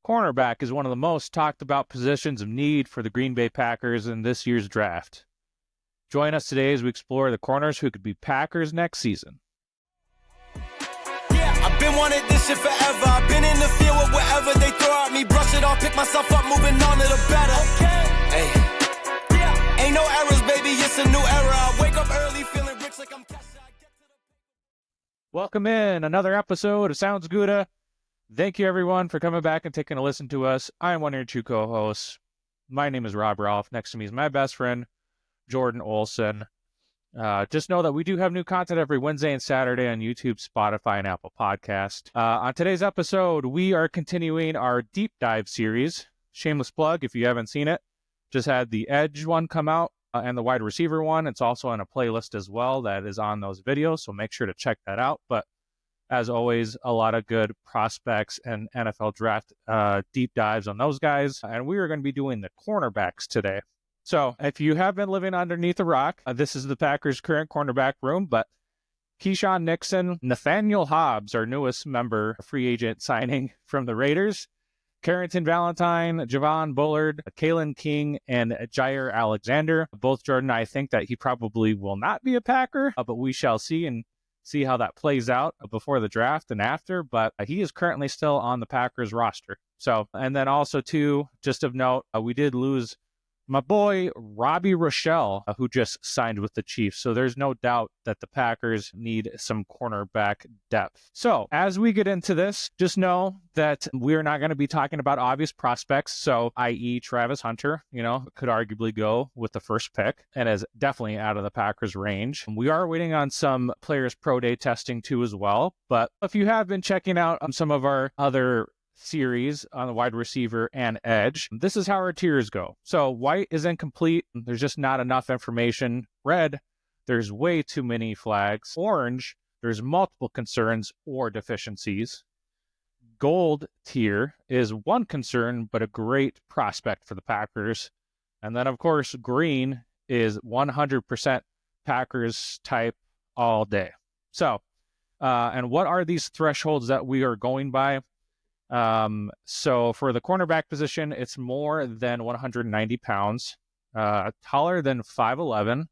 Cornerback is one of the most talked about positions of need for the Green Bay Packers in this year's draft. Join us today as we explore the corners who could be Packers next season. Yeah, I've been wanting this shit forever. I've been in the field with whatever they throw at me. Brush it off, pick myself up, moving on to the better. Hey, yeah, ain't no errors, baby, it's a new era. I wake up early feeling rich like I'm cash. Welcome in another episode of Sounds Gouda. Thank you, everyone, for coming back and taking a listen to us. I am one of your two co-hosts. My name is Rob Ralph. Next to me is my best friend, Jordan Olson. Just know that we do have new content every Wednesday and Saturday on YouTube, Spotify, and Apple Podcast. On today's episode, we are continuing our deep dive series. Shameless plug, if you haven't seen it. Just had the Edge one come out and the wide receiver one. It's also on a playlist as well that is on those videos, so make sure to check that out. But as always, a lot of good prospects and NFL draft deep dives on those guys. And we are going to be doing the cornerbacks today. So if you have been living underneath a rock, this is the Packers' current cornerback room. But Keyshawn Nixon, Nathaniel Hobbs, our newest member, free agent signing from the Raiders, Carrington Valentine, Javon Bullard, Kalen King, and Jaire Alexander. Both Jordan and I think that he probably will not be a Packer, but we shall see and see how that plays out before the draft and after, but he is currently still on the Packers roster. So, and then also too, just of note, we did lose my boy, Robbie Rochelle, who just signed with the Chiefs. So there's no doubt that the Packers need some cornerback depth. So as we get into this, just know that we're not going to be talking about obvious prospects. So i.e. Travis Hunter, could arguably go with the first pick and is definitely out of the Packers range. We are waiting on some players pro day testing too as well. But if you have been checking out some of our other series on the wide receiver and edge, this is how our tiers go. So white is incomplete. There's just not enough information. Red, there's way too many flags. Orange, there's multiple concerns or deficiencies. Gold tier is one concern, but a great prospect for the Packers. And then, of course, green is 100% Packers type all day. So, and what are these thresholds that we are going by? So for the cornerback position, it's more than 190 pounds, taller than 5'11",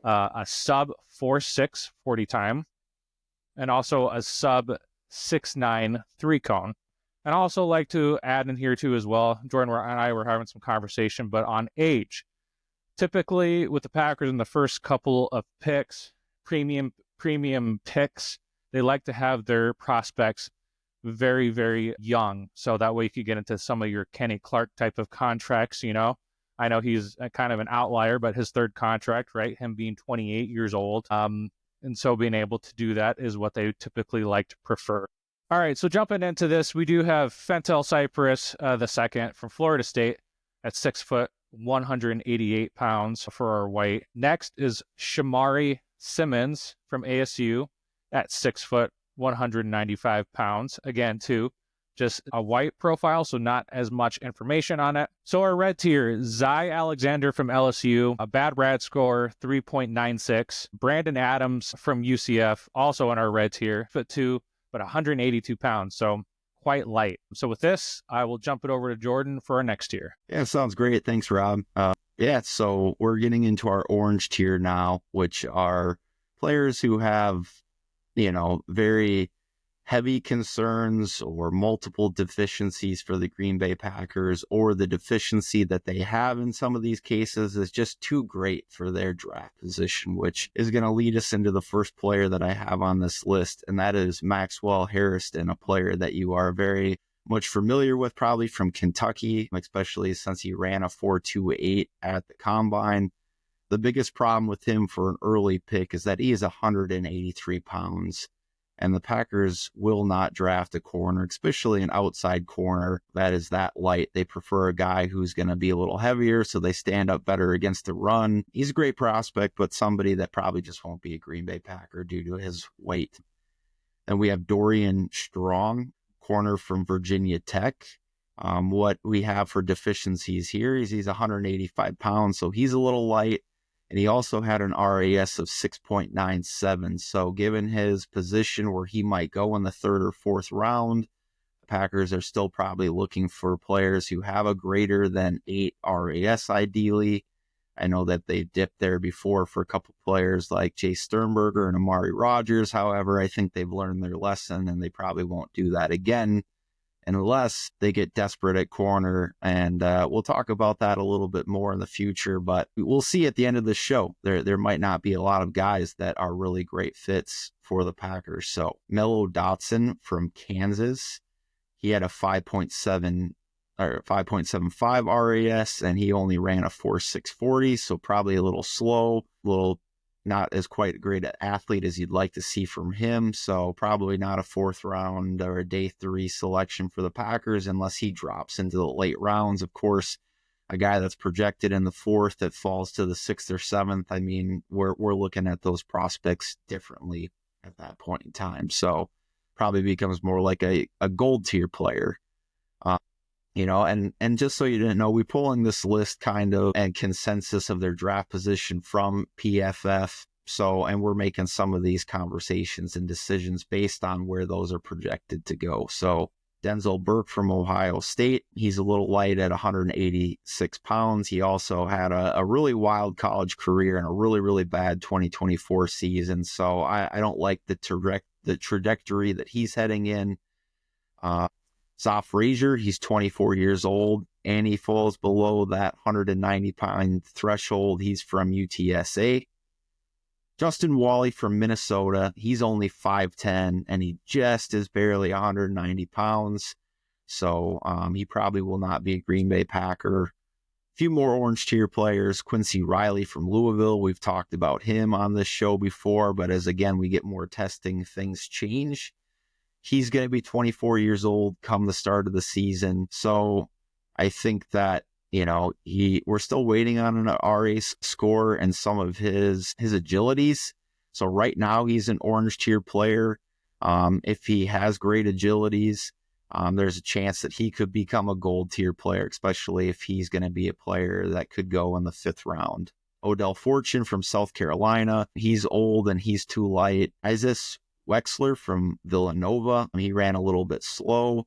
a sub 4'6" 40 time, and also a sub 6'9" 3-cone. And I also like to add in here too as well, Jordan and I were having some conversation, but on age, typically with the Packers in the first couple of picks, premium picks, they like to have their prospects very, very young. So that way you could get into some of your Kenny Clark type of contracts, I know he's kind of an outlier, but his third contract, right? Him being 28 years old. And so being able to do that is what they typically like to prefer. All right, so jumping into this, we do have Fentel Cypress, the second from Florida State at 6 foot, 188 pounds for our white. Next is Shamari Simmons from ASU at 6 foot, 195 pounds. Again, too, just a white profile, so not as much information on it. So our red tier, Jaire Alexander from LSU, a bad rad score, 3.96. Brandon Adams from UCF, also in our red tier, 6'2", but 182 pounds, so quite light. So with this, I will jump it over to Jordan for our next tier. Yeah, sounds great. Thanks, Rob. So we're getting into our orange tier now, which are players who have very heavy concerns or multiple deficiencies for the Green Bay Packers, or the deficiency that they have in some of these cases is just too great for their draft position, which is going to lead us into the first player that I have on this list, and that is Maxwell Hairston, a player that you are very much familiar with probably from Kentucky, especially since he ran a 4.28 at the Combine. The biggest problem with him for an early pick is that he is 183 pounds, and the Packers will not draft a corner, especially an outside corner that is that light. They prefer a guy who's going to be a little heavier, so they stand up better against the run. He's a great prospect, but somebody that probably just won't be a Green Bay Packer due to his weight. Then we have Dorian Strong, corner from Virginia Tech. What we have for deficiencies here is he's 185 pounds, so he's a little light. And he also had an RAS of 6.97. So given his position where he might go in the third or fourth round, Packers are still probably looking for players who have a greater than 8 RAS ideally. I know that they dipped there before for a couple players like Jay Sternberger and Amari Rogers. However, I think they've learned their lesson and they probably won't do that again unless they get desperate at corner. And we'll talk about that a little bit more in the future, but we'll see at the end of the show. There might not be a lot of guys that are really great fits for the Packers. So Mello Dotson from Kansas, he had a 5.7 or 5.75 RAS, and he only ran a 4.640, so probably a little slow, little not as quite great an athlete as you'd like to see from him. So probably not a 4th round or a day 3 selection for the Packers unless he drops into the late rounds. Of course, a guy that's projected in the 4th that falls to the 6th or 7th. I mean, we're looking at those prospects differently at that point in time. So probably becomes more like a gold tier player. And just so you didn't know, we're pulling this list kind of and consensus of their draft position from PFF. So, and we're making some of these conversations and decisions based on where those are projected to go. So Denzel Burke from Ohio State, he's a little light at 186 pounds. He also had a really wild college career and a really, really bad 2024 season. So I don't like the trajectory that he's heading in. Zoff Frazier, he's 24 years old, and he falls below that 190-pound threshold. He's from UTSA. Justin Wally from Minnesota, he's only 5'10", and he just is barely 190 pounds. So he probably will not be a Green Bay Packer. A few more orange tier players. Quincy Riley from Louisville, we've talked about him on this show before, but as again we get more testing, things change. He's going to be 24 years old come the start of the season. So I think that, we're still waiting on an RA score and some of his agilities. So right now he's an orange tier player. If he has great agilities, there's a chance that he could become a gold tier player, especially if he's going to be a player that could go in the 5th round. Odell Fortune from South Carolina, he's old and he's too light. Isis Wexler from Villanova, he ran a little bit slow,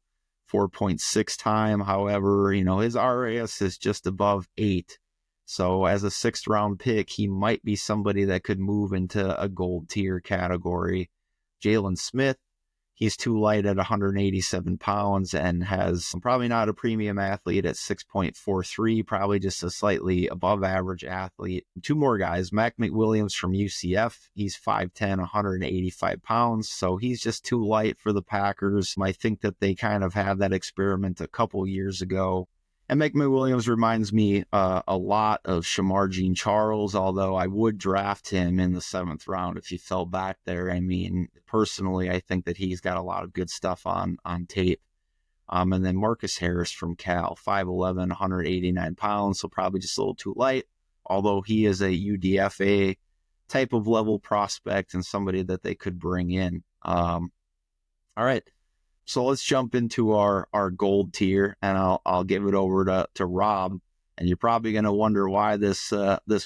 4.6 time. However, his RAS is just above 8. So as a 6th round pick, he might be somebody that could move into a gold tier category. Jalen Smith, he's too light at 187 pounds and has probably not a premium athlete at 6.43, probably just a slightly above average athlete. 2 more guys, Mac McWilliams from UCF, he's 5'10", 185 pounds, so he's just too light for the Packers. I think that they kind of had that experiment a couple years ago. And Mac McWilliams reminds me a lot of Shamar Jean-Charles, although I would draft him in the 7th round if he fell back there. I mean, personally, I think that he's got a lot of good stuff on tape. And then Marcus Harris from Cal, 5'11", 189 pounds, so probably just a little too light, although he is a UDFA type of level prospect and somebody that they could bring in. All right. So let's jump into our gold tier, and I'll give it over to Rob. And you're probably going to wonder why this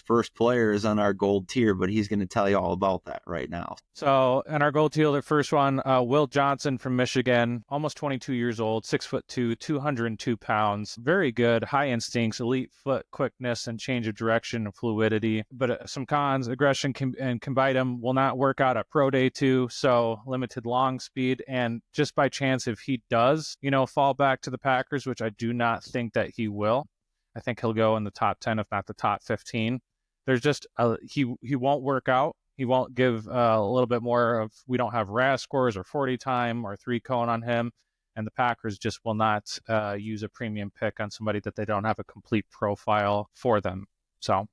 first player is on our gold tier, but he's going to tell you all about that right now. So in our gold tier, the first one, Will Johnson from Michigan, almost 22 years old, 6'2", 202 pounds, very good, high instincts, elite foot quickness and change of direction and fluidity. But some cons, aggression and combine him will not work out at pro day 2, so limited long speed. And just by chance, if he does, fall back to the Packers, which I do not think that he will, I think he'll go in the top 10, if not the top 15. There's just he won't work out. He won't give a little bit more of, we don't have RAS scores or 40 time or 3 cone on him. And the Packers just will not use a premium pick on somebody that they don't have a complete profile for them. So,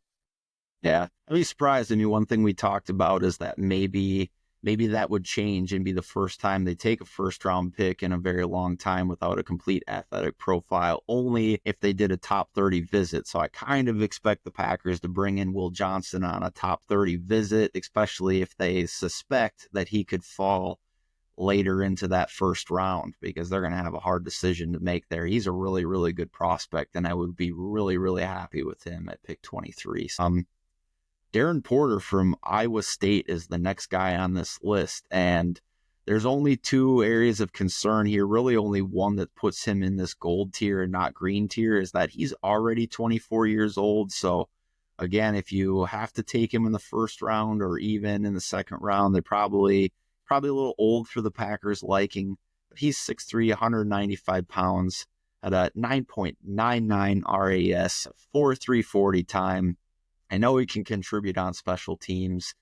yeah, I'd be surprised. I mean, one thing we talked about is that maybe that would change and be the first time they take a 1st round pick in a very long time without a complete athletic profile, only if they did a top 30 visit. So I kind of expect the Packers to bring in Will Johnson on a top 30 visit, especially if they suspect that he could fall later into that 1st round, because they're going to have a hard decision to make there. He's a really, really good prospect, and I would be really, really happy with him at pick 23. Darren Porter from Iowa State is the next guy on this list. And There's only two areas of concern here, really only one that puts him in this gold tier and not green tier, is that he's already 24 years old. So again, if you have to take him in the first round or even in the second round, they're probably a little old for the Packers' liking. But he's 6'3", 195 pounds, at a 9.99 RAS, 4.3 40 time. I know he can contribute on special teams,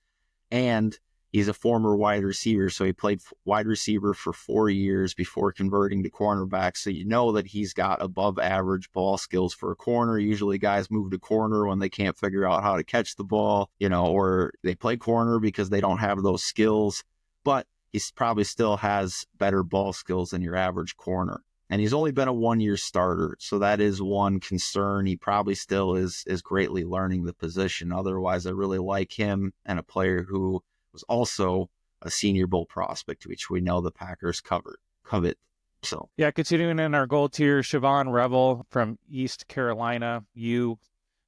and he's a former wide receiver, so he played wide receiver for 4 years before converting to cornerback. So you know that he's got above average ball skills for a corner. Usually guys move to corner when they can't figure out how to catch the ball, or they play corner because they don't have those skills. But he probably still has better ball skills than your average corner. And he's only been a 1-year starter, so that is one concern. He probably still is greatly learning the position. Otherwise, I really like him, and a player who was also a Senior Bowl prospect, which we know the Packers covet. So yeah, continuing in our gold tier, Siobhan Revel from East Carolina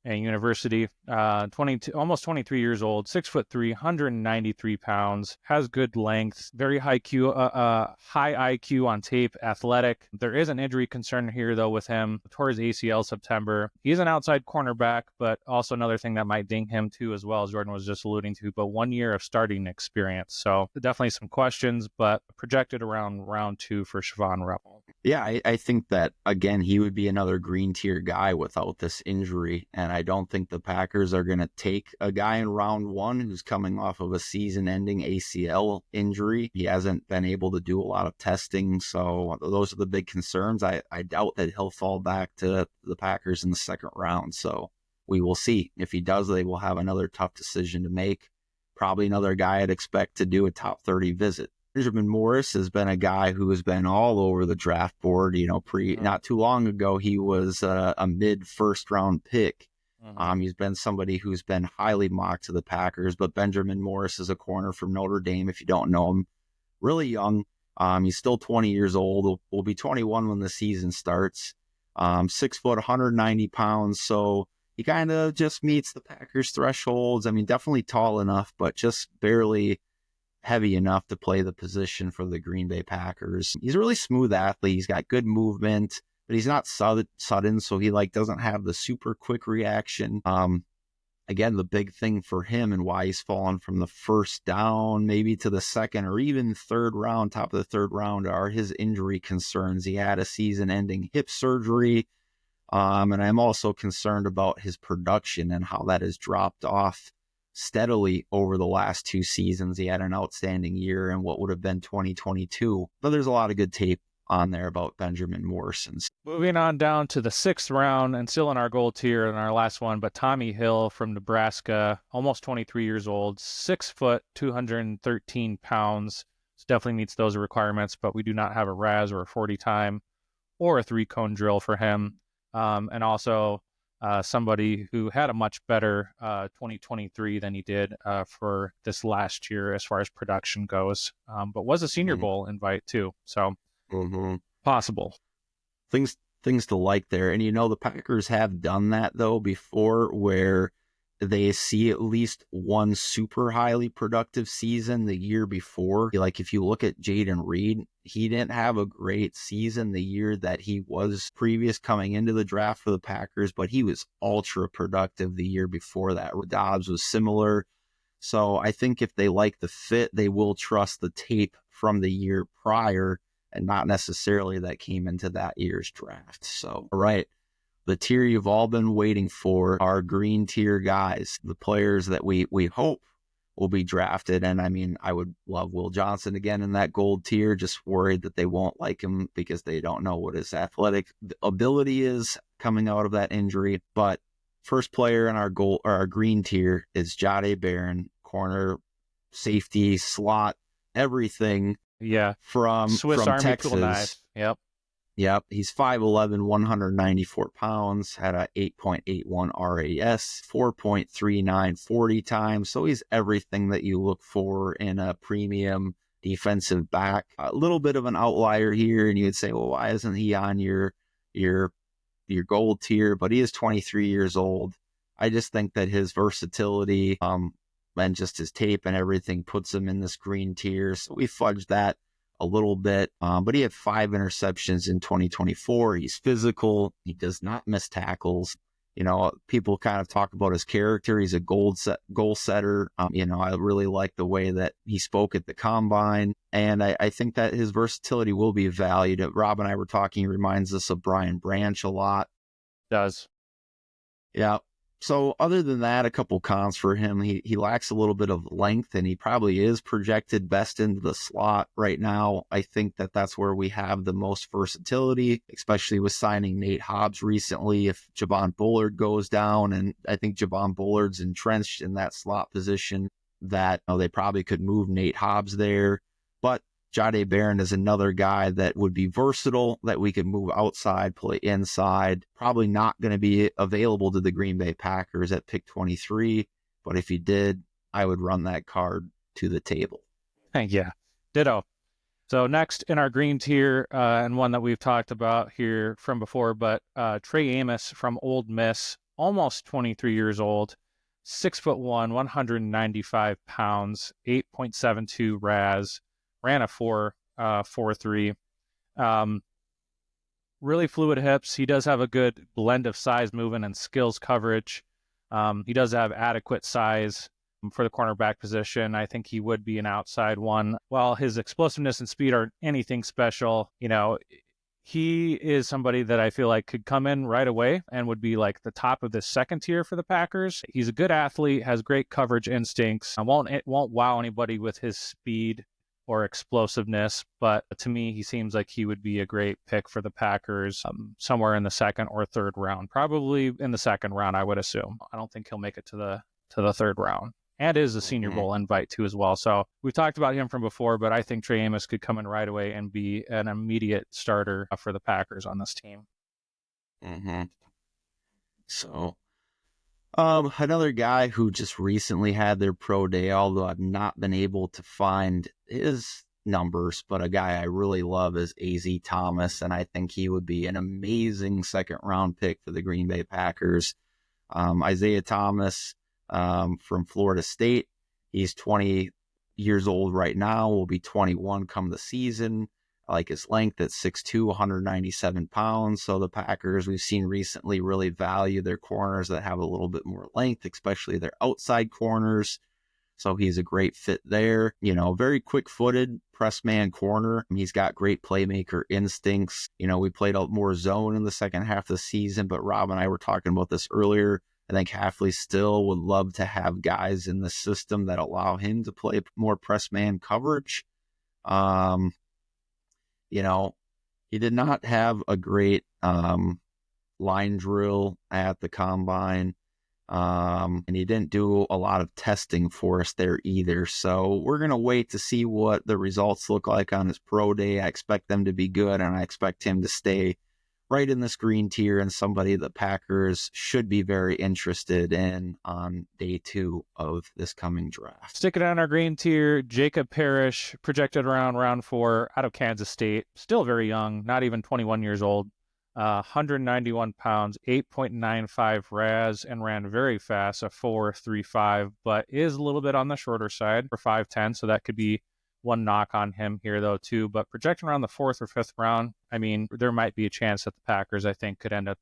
University, almost 23 years old, 6'3", 193 pounds, has good length, very high IQ on tape, athletic. There is an injury concern here though with him. Tore his ACL September. He's an outside cornerback, but also another thing that might ding him too, as well as Jordan was just alluding to. But 1 year of starting experience, so definitely some questions. But projected around round 2 for Siobhan Revel. Yeah, I think that, again, he would be another green tier guy without this injury. And I don't think the Packers are going to take a guy in round 1 who's coming off of a season-ending ACL injury. He hasn't been able to do a lot of testing. So those are the big concerns. I doubt that he'll fall back to the Packers in the second round. So we will see. If he does, they will have another tough decision to make. Probably another guy I'd expect to do a top 30 visit. Benjamin Morris has been a guy who has been all over the draft board. Not too long ago, he was a mid first round pick. He's been somebody who's been highly mocked to the Packers, but Benjamin Morris is a corner from Notre Dame. If you don't know him, really young. He's still 20 years old. Will be 21 when the season starts. 6 foot, 190 pounds. So he kind of just meets the Packers thresholds. I mean, definitely tall enough, but just barely heavy enough to play the position for the Green Bay Packers. He's a really smooth athlete. He's got good movement, but he's not sudden, so he doesn't have the super quick reaction. Again, the big thing for him and why he's fallen from the first down maybe to the second or even third round, top of the third round, are his injury concerns. He had a season-ending hip surgery, and I'm also concerned about his production and how that has dropped off steadily over the last 2 seasons. He had an outstanding year in what would have been 2022, but there's a lot of good tape on there about Benjamin Morrison's. Moving on down to the 6th round, and still in our gold tier in our last one, but Tommy Hill from Nebraska, almost 23 years old, 6 foot, 213 pounds. So definitely meets those requirements, but we do not have a RAS or a 40 time or a 3-cone drill for him. And also somebody who had a much better 2023 than he did for this last year as far as production goes, but was a Senior Bowl invite too. So possible. Things to like there. And the Packers have done that though before, where they see at least one super highly productive season the year before. Like if you look at Jaden Reed, he didn't have a great season the year that he was previous coming into the draft for the Packers, but he was ultra productive the year before that. Dobbs was similar. So I think if they like the fit, they will trust the tape from the year prior and not necessarily that came into that year's draft. So, all right. The tier you've all been waiting for, our green tier guys, the players that we hope will be drafted. And I mean, I would love Will Johnson again in that gold tier, just worried that they won't like him because they don't know what his athletic ability is coming out of that injury. But first player in our green tier is Jaire Barron, corner, safety, slot, everything. Yeah. From Army Texas. Tool knife. Yep, he's 5'11", 194 pounds, had a 8.81 RAS, 4.39 40 times. So he's everything that you look for in a premium defensive back. A little bit of an outlier here, and you'd say, well, why isn't he on your gold tier? But he is 23 years old. I just think that his versatility and just his tape and everything puts him in this green tier. So we fudged that a little bit, but he had 5 interceptions in 2024. He's physical. He does not miss tackles. People kind of talk about his character. He's a goal setter. I really like the way that he spoke at the combine. And I think that his versatility will be valued. Rob and I were talking, he reminds us of Brian Branch a lot. Does. Yeah. So other than that, a couple cons for him. He lacks a little bit of length, and he probably is projected best into the slot right now. I think that that's where we have the most versatility, especially with signing Nate Hobbs recently. If Javon Bullard goes down, and I think Javon Bullard's entrenched in that slot position, that they probably could move Nate Hobbs there. But Jahdae Barron is another guy that would be versatile, that we could move outside, play inside. Probably not going to be available to the Green Bay Packers at pick 23. But if he did, I would run that card to the table. Yeah, ditto. So next in our green tier, and one that we've talked about here from before, but Trey Amos from Ole Miss, almost 23 years old, 6'1", 195 pounds, 8.72 RAS. Ran a 4.43. Really fluid hips. He does have a good blend of size, movement, and skills coverage. He does have adequate size for the cornerback position. I think he would be an outside one. While his explosiveness and speed aren't anything special, he is somebody that I feel like could come in right away and would be like the top of the second tier for the Packers. He's a good athlete, has great coverage instincts. It won't wow anybody with his speed or explosiveness, but to me, he seems like he would be a great pick for the Packers somewhere in the second or third round. Probably in the second round, I would assume. I don't think he'll make it to the third round. And is a Senior Bowl invite too as well. So we've talked about him from before, but I think Trey Amos could come in right away and be an immediate starter for the Packers on this team. So another guy who just recently had their pro day, although I've not been able to find his numbers, but a guy I really love is A.Z. Thomas, and I think he would be an amazing second round pick for the Green Bay Packers. Isaiah Thomas from Florida State, he's 20 years old right now, will be 21 come the season. I like his length at 6'2", 197 pounds. So the Packers, we've seen recently, really value their corners that have a little bit more length, especially their outside corners. So he's a great fit there. Very quick-footed press man corner. He's got great playmaker instincts. We played out more zone in the second half of the season, but Rob and I were talking about this earlier. I think Hafley still would love to have guys in the system that allow him to play more press man coverage. He did not have a great line drill at the combine, and he didn't do a lot of testing for us there either. So we're going to wait to see what the results look like on his pro day. I expect them to be good, and I expect him to stay right in this green tier and somebody the Packers should be very interested in on day 2 of this coming draft. Sticking on our green tier, Jacob Parrish, projected around round 4 out of Kansas State. Still very young, not even 21 years old. 191 pounds, 8.95 RAS, and ran very fast, a 4.35, but is a little bit on the shorter side for 5'10", so that could be one knock on him here, though, too. But projecting around the 4th or 5th round, I mean, there might be a chance that the Packers, I think, could end up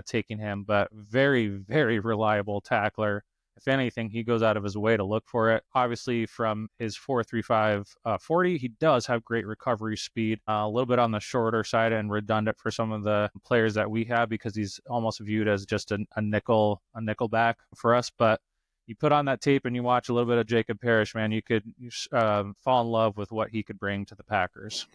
taking him. But very, very reliable tackler. If anything, he goes out of his way to look for it. Obviously, from his 4.35 40, he does have great recovery speed. A little bit on the shorter side and redundant for some of the players that we have because he's almost viewed as just a nickel back for us. But you put on that tape and you watch a little bit of Jacob Parrish, man, you could fall in love with what he could bring to the Packers.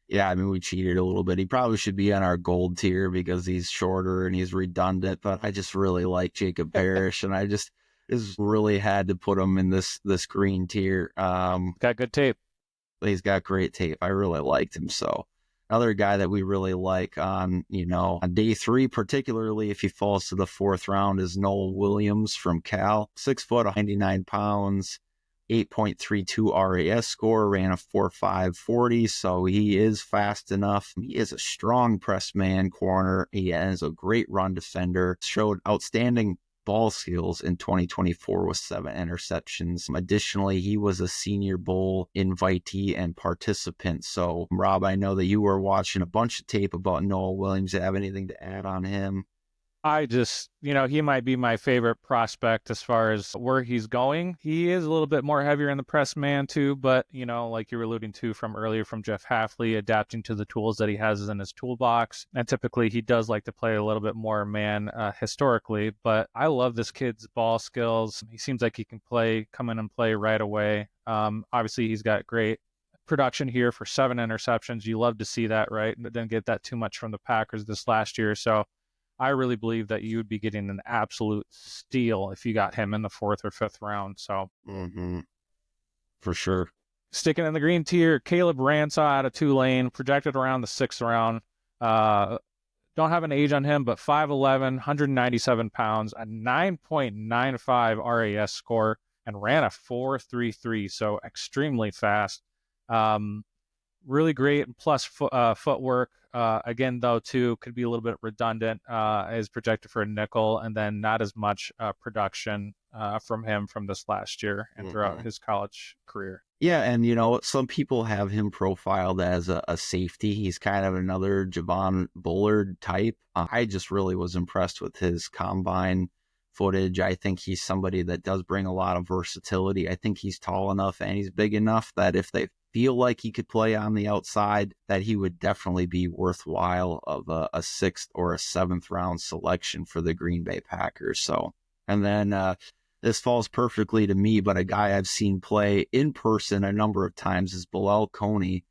Yeah, I mean, we cheated a little bit. He probably should be on our gold tier because he's shorter and he's redundant, but I just really like Jacob Parrish, and I just really had to put him in this green tier. Got good tape. He's got great tape. I really liked him. So another guy that we really like on day 3, particularly if he falls to the 4th round, is Noel Williams from Cal. 6 foot, 99 pounds, 8.32 RAS score, ran a 4.5 40. So he is fast enough. He is a strong press man corner. He is a great run defender. Showed outstanding ball skills in 2024 with 7 interceptions. Additionally, he was a Senior Bowl invitee and participant. So, Rob, I know that you were watching a bunch of tape about Noah Williams. Do you have anything to add on him? I just, he might be my favorite prospect as far as where he's going. He is a little bit more heavier in the press man too, but, like you were alluding to from earlier from Jeff Hafley, adapting to the tools that he has in his toolbox. And typically he does like to play a little bit more man historically, but I love this kid's ball skills. He seems like he can come in and play right away. Obviously he's got great production here for 7 interceptions. You love to see that, right? But didn't get that too much from the Packers this last year. So I really believe that you would be getting an absolute steal if you got him in the 4th or 5th round. So, For sure. Sticking in the green tier, Caleb Ransaw out of Tulane, projected around the 6th round. Don't have an age on him, but 5'11", 197 pounds, a 9.95 RAS score, and ran a 4.33, so extremely fast. Really great, plus footwork. Again, though, too, could be a little bit redundant, is projected for a nickel, and then not as much production from him from this last year and throughout his college career. Yeah, and, some people have him profiled as a safety. He's kind of another Javon Bullard type. I just really was impressed with his combine footage. I think he's somebody that does bring a lot of versatility. I think he's tall enough and he's big enough that if they feel like he could play on the outside, that he would definitely be worthwhile of a 6th or a 7th round selection for the Green Bay Packers. So, and then this falls perfectly to me, but a guy I've seen play in person a number of times is Bilal Coney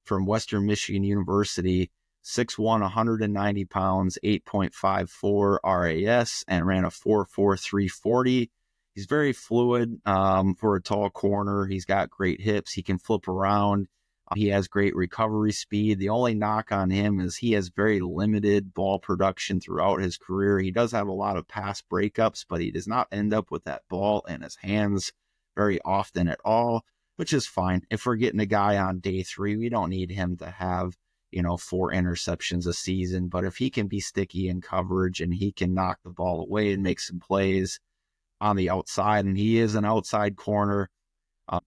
from Western Michigan University. 6'1", 190 pounds, 8.54 RAS, and ran a 4.43 40. He's very fluid for a tall corner. He's got great hips. He can flip around. He has great recovery speed. The only knock on him is he has very limited ball production throughout his career. He does have a lot of pass breakups, but he does not end up with that ball in his hands very often at all, which is fine. If we're getting a guy on day 3, we don't need him to have 4 interceptions a season. But if he can be sticky in coverage and he can knock the ball away and make some plays on the outside, and he is an outside corner,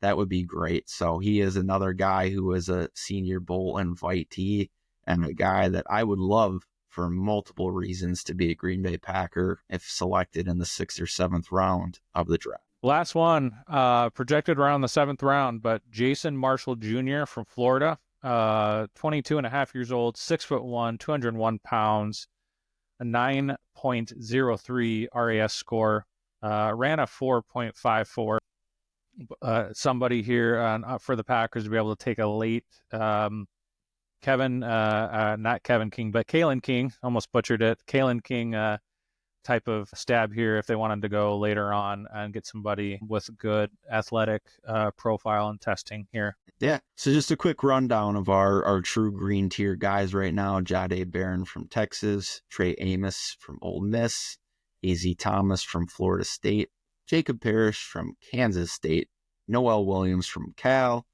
that would be great. So he is another guy who is a Senior Bowl invitee and a guy that I would love for multiple reasons to be a Green Bay Packer if selected in the 6th or 7th round of the draft. Last one, projected around the 7th round, but Jason Marshall Jr. from Florida, 22 and a half years old, 6'1", 201 pounds, a 9.03 RAS score, ran a 4.54. Somebody here for the Packers to be able to take a late not Kevin King, but Kalen King, almost butchered it. Kalen King type of stab here if they wanted to go later on and get somebody with good athletic profile and testing here. Yeah, so just a quick rundown of our true green tier guys right now. Jahdae Barron from Texas, Trey Amos from Ole Miss, A.Z. Thomas from Florida State, Jacob Parrish from Kansas State, Noel Williams from Cal,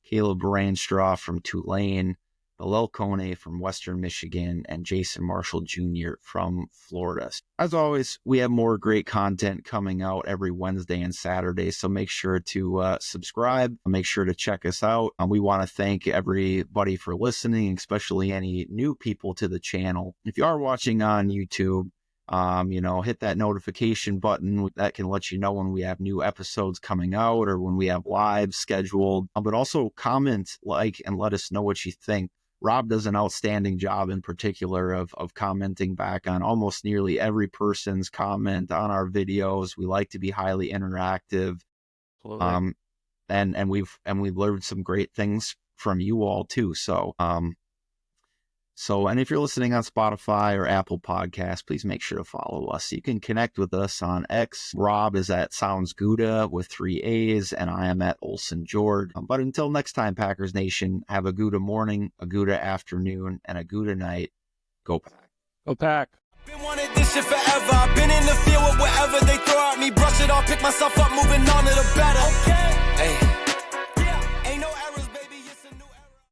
Caleb Ranstraw from Tulane, Bilal Coney from Western Michigan, and Jason Marshall Jr. from Florida. As always, we have more great content coming out every Wednesday and Saturday, so make sure to subscribe. Make sure to check us out. We want to thank everybody for listening, especially any new people to the channel. If you are watching on YouTube, hit that notification button. That can let you know when we have new episodes coming out or when we have live scheduled. But also comment, like, and let us know what you think. Rob does an outstanding job in particular of commenting back on almost nearly every person's comment on our videos. We like to be highly interactive. Absolutely. And we've learned some great things from you all too. So and if you're listening on Spotify or Apple Podcasts, please make sure to follow us. You can connect with us on X. Rob is at Sounds Gouda with 3 A's, and I am at Olson George. But until next time, Packers Nation, have a Gouda morning, a Gouda afternoon, and a Gouda night. Go Pack. Go Pack. Been wanting this shit forever. I've been in the field with whatever they throw at me. Brush it off, pick myself up, moving on to the better. Okay. Hey.